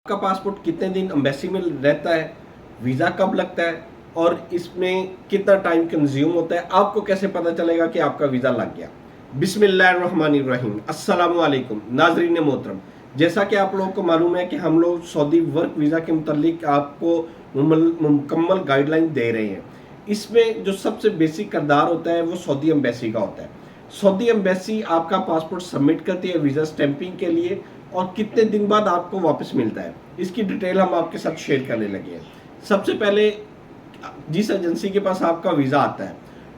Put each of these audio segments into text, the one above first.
आपका पासपोर्ट कितने दिन एम्बेसी में रहता है, वीज़ा कब लगता है और इसमें कितना टाइम कंज्यूम होता है, आपको कैसे पता चलेगा कि आपका वीज़ा लग गया। बिस्मिल्लाहिर्रहमानिर्रहीम, अस्सलामु अलैकुम नाज़रीन मोहतरम। जैसा कि आप लोगों को मालूम है कि हम लोग सऊदी वर्क वीज़ा के मुतालिक आपको मुकम्मल गाइडलाइन दे रहे हैं। इसमें जो सबसे बेसिक किरदार होता है वो सऊदी एम्बेसी का होता है। सऊदी एम्बेसी आपका पासपोर्ट सबमिट करती है वीज़ा स्टैंपिंग के लिए और कितने दिन बाद आपको वापस मिलता है, इसकी डिटेल हम आपके साथ शेयर करने लगे हैं। सबसे पहले जिस एजेंसी के पास आपका वीज़ा आता है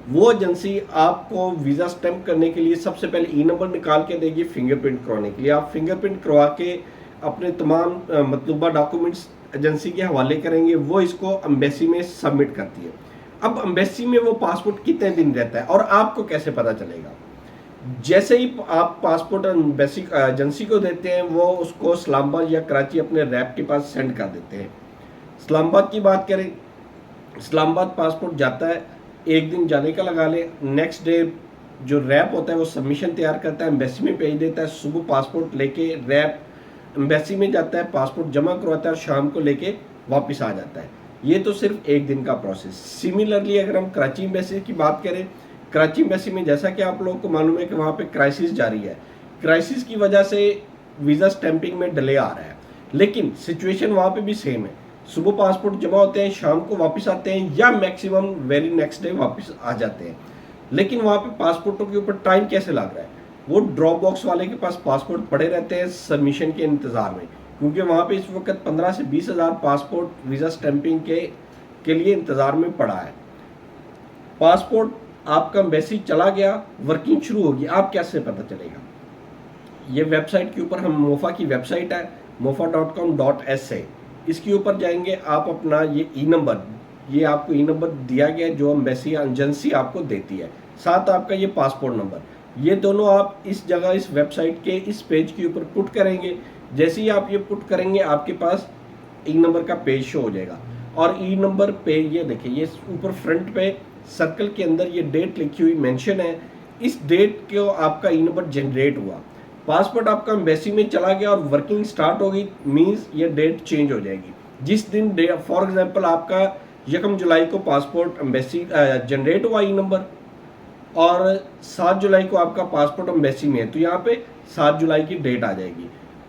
वो एजेंसी आपको वीज़ा स्टैंप करने के लिए सबसे पहले ई नंबर निकाल के देगी फिंगरप्रिंट करवाने के लिए। आप फिंगरप्रिंट करवा के अपने तमाम मतलूबा डॉक्यूमेंट्स एजेंसी के हवाले करेंगे, वो इसको एम्बेसी में सबमिट करती है। अब एम्बेसी में वो पासपोर्ट कितने दिन रहता है और आपको कैसे पता चलेगा। जैसे ही आप पासपोर्ट एम्बेसी एजेंसी को देते हैं वो उसको इस्लामाबाद या कराची अपने रैप के पास सेंड कर देते हैं। इस्लामाबाद की बात करें, इस्लामाबाद पासपोर्ट जाता है, एक दिन जाने का लगा ले, नेक्स्ट डे जो रैप होता है वो सबमिशन तैयार करता है, एम्बेसी में भेज देता है। सुबह पासपोर्ट लेके रैप एम्बेसी में जाता है, पासपोर्ट जमा करवाता है और शाम को लेके वापस आ जाता है। ये तो सिर्फ एक दिन का प्रोसेस। सिमिलरली अगर हम कराची एम्बेसी की बात करें, कराची एम्बेसी में जैसा कि आप लोगों को मालूम है कि वहाँ पे क्राइसिस जारी है, क्राइसिस की वजह से वीज़ा स्टैंपिंग में डिले आ रहा है, लेकिन सिचुएशन वहाँ पे भी सेम है। सुबह पासपोर्ट जमा होते हैं, शाम को वापस आते हैं या मैक्सिमम वेरी नेक्स्ट डे वापस आ जाते हैं। लेकिन वहाँ पे पासपोर्टों के ऊपर टाइम कैसे लग रहा है, वो ड्रॉप बॉक्स वाले के पास पासपोर्ट पड़े रहते हैं सबमिशन के इंतज़ार में, क्योंकि वहाँ पे इस वक्त 15 से 20 हज़ार पासपोर्ट वीज़ा स्टैंपिंग के लिए इंतज़ार में पड़ा है। पासपोर्ट आपका एम्बेसी चला गया, वर्किंग शुरू होगी, आप कैसे पता चलेगा। ये वेबसाइट के ऊपर हम मोफा की वेबसाइट है mofa.com.sa, इसके ऊपर जाएंगे आप, अपना ये ई नंबर, ये आपको ई नंबर दिया गया है जो एम्बेसी एजेंसी आपको देती है, साथ आपका ये पासपोर्ट नंबर, ये दोनों आप इस जगह इस वेबसाइट के इस पेज के ऊपर पुट करेंगे। जैसे ही आप ये पुट करेंगे आपके पास ई नंबर का पेज शो हो जाएगा और ई नंबर पे ये देखिए, ये ऊपर फ्रंट पे सर्कल के अंदर ये डेट लिखी हुई मेंशन है। इस डेट को आपका ई नंबर जनरेट हुआ, पासपोर्ट आपका एम्बेसी में चला गया और वर्किंग स्टार्ट हो गई, मींस ये डेट चेंज हो जाएगी। जिस दिन फॉर एग्जांपल आपका 1 जुलाई को पासपोर्ट एम्बेसी जनरेट हुआ ई नंबर और 7 जुलाई को आपका पासपोर्ट एम्बेसी में है, तो यहाँ पे 7 जुलाई की डेट आ जाएगी।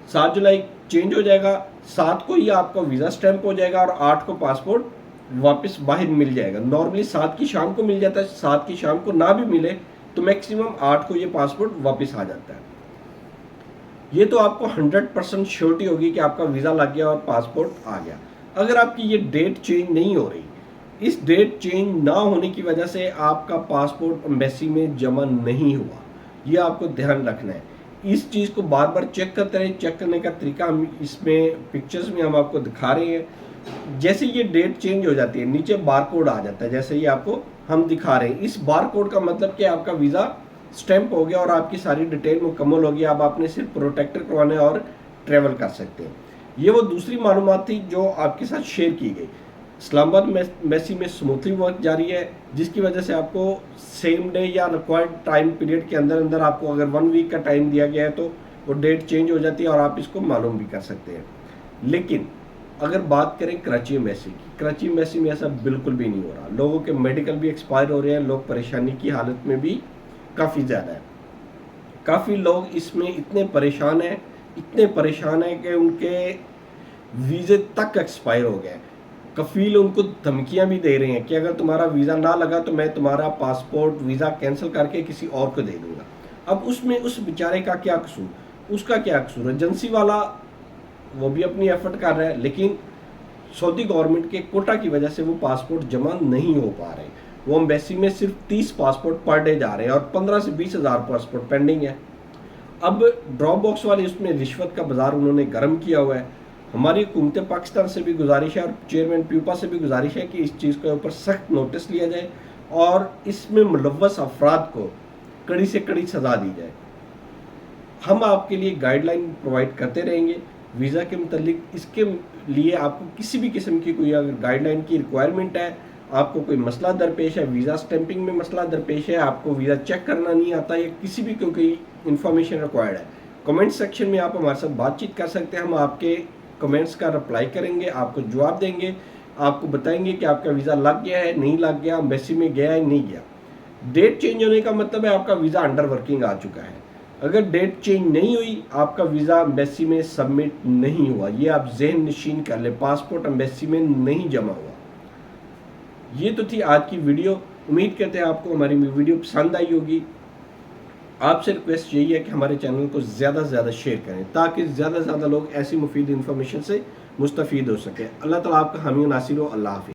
7 जुलाई चेंज हो जाएगा, 7 को ही आपका वीज़ा स्टैंप हो जाएगा और 8 को पासपोर्ट वापस बाहर मिल जाएगा। नॉर्मली 7 की शाम को मिल जाता है, 7 की शाम को ना भी मिले तो मैक्सिमम 8 को ये पासपोर्ट वापस आ जाता है। ये तो आपको 100% श्योरिटी होगी कि आपका वीज़ा लग गया और पासपोर्ट आ गया। अगर आपकी ये डेट चेंज नहीं हो रही, इस डेट चेंज ना होने की वजह से आपका पासपोर्ट एम्बेसी में जमा नहीं हुआ, ये आपको ध्यान रखना है। इस चीज़ को बार बार चेक करते रहें। चेक करने का तरीका हम इसमें पिक्चर्स में हम आपको दिखा रहे हैं। जैसे ये डेट चेंज हो जाती है नीचे बारकोड आ जाता है, जैसे ये आपको हम दिखा रहे हैं। इस बारकोड का मतलब कि आपका वीज़ा स्टैंप हो गया और आपकी सारी डिटेल मुकम्मल हो गई। अब आपने सिर्फ प्रोटेक्टर करवाना है और ट्रैवल कर सकते हैं। ये वो दूसरी मालूमात थी जो आपके साथ शेयर की गई। इस्लामाबाद एम्बेसी में स्मूथली वर्क जारी है, जिसकी वजह से आपको सेम डे या रिक्वायर्ड टाइम पीरियड के अंदर अंदर आपको अगर 1 वीक का टाइम दिया गया है तो वो डेट चेंज हो जाती है और आप इसको मालूम भी कर सकते हैं। लेकिन अगर बात करें कराची एम्बेसी की, कराची एम्बेसी में ऐसा बिल्कुल भी नहीं हो रहा। लोगों के मेडिकल भी एक्सपायर हो रहे हैं, लोग परेशानी की हालत में भी काफ़ी ज़्यादा है। काफ़ी लोग इसमें इतने परेशान हैं, इतने परेशान हैं कि उनके वीज़े तक एक्सपायर हो गए। कफ़ील उनको धमकियां भी दे रहे हैं कि अगर तुम्हारा वीज़ा ना लगा तो मैं तुम्हारा पासपोर्ट वीज़ा कैंसिल करके किसी और को दे दूंगा। अब उसमें उस बेचारे का क्या कसूर, उसका क्या कसूर। एजेंसी वाला वो भी अपनी एफर्ट कर रहा है, लेकिन सऊदी गवर्नमेंट के कोटा की वजह से वो पासपोर्ट जमा नहीं हो पा रहे। वो एम्बेसी में सिर्फ 30 पासपोर्ट पर डे जा रहे हैं और 15 से 20 हज़ार पासपोर्ट पेंडिंग है। अब ड्रॉप बॉक्स वाले उसमें रिश्वत का बाजार उन्होंने गर्म किया हुआ है। हमारी हुकूमत पाकिस्तान से भी गुजारिश है और चेयरमैन प्यूपा से भी गुजारिश है कि इस चीज़ के ऊपर सख्त नोटिस लिया जाए और इसमें मुलव्वस अफराद को कड़ी से कड़ी सज़ा दी जाए। हम आपके लिए गाइडलाइन प्रोवाइड करते रहेंगे वीज़ा के मुतल्लिक। इसके लिए आपको किसी भी किस्म की कोई अगर गाइडलाइन की रिक्वायरमेंट है, आपको कोई मसला दरपेश है, वीज़ा स्टैंपिंग में मसला दरपेश है, आपको वीज़ा चेक करना नहीं आता या किसी भी कोई इन्फॉर्मेशन रिक्वायर्ड है, कमेंट सेक्शन में आप हमारे साथ बातचीत कर सकते हैं। हम आपके कमेंट्स का रिप्लाई करेंगे, आपको जवाब देंगे, आपको बताएंगे कि आपका वीज़ा लग गया है, नहीं लग गया, एम्बेसी में गया है, नहीं गया। डेट चेंज होने का मतलब है आपका वीज़ा अंडर वर्किंग आ चुका है। अगर डेट चेंज नहीं हुई, आपका वीज़ा एम्बेसी में सबमिट नहीं हुआ। ये आप जहन नशीन कर ले, पासपोर्ट एम्बेसी में नहीं जमा हुआ। ये तो थी आज की वीडियो। उम्मीद करते हैं आपको हमारी वीडियो पसंद आई होगी। आपसे रिक्वेस्ट यही है कि हमारे चैनल को ज़्यादा से ज़्यादा शेयर करें ताकि ज़्यादा से ज़्यादा लोग ऐसी मुफीद इन्फॉर्मेशन से मुस्तफ़ीद हो सके। अल्लाह ताला आपका हामी नासिर हो। अल्लाह हाफ़िज़।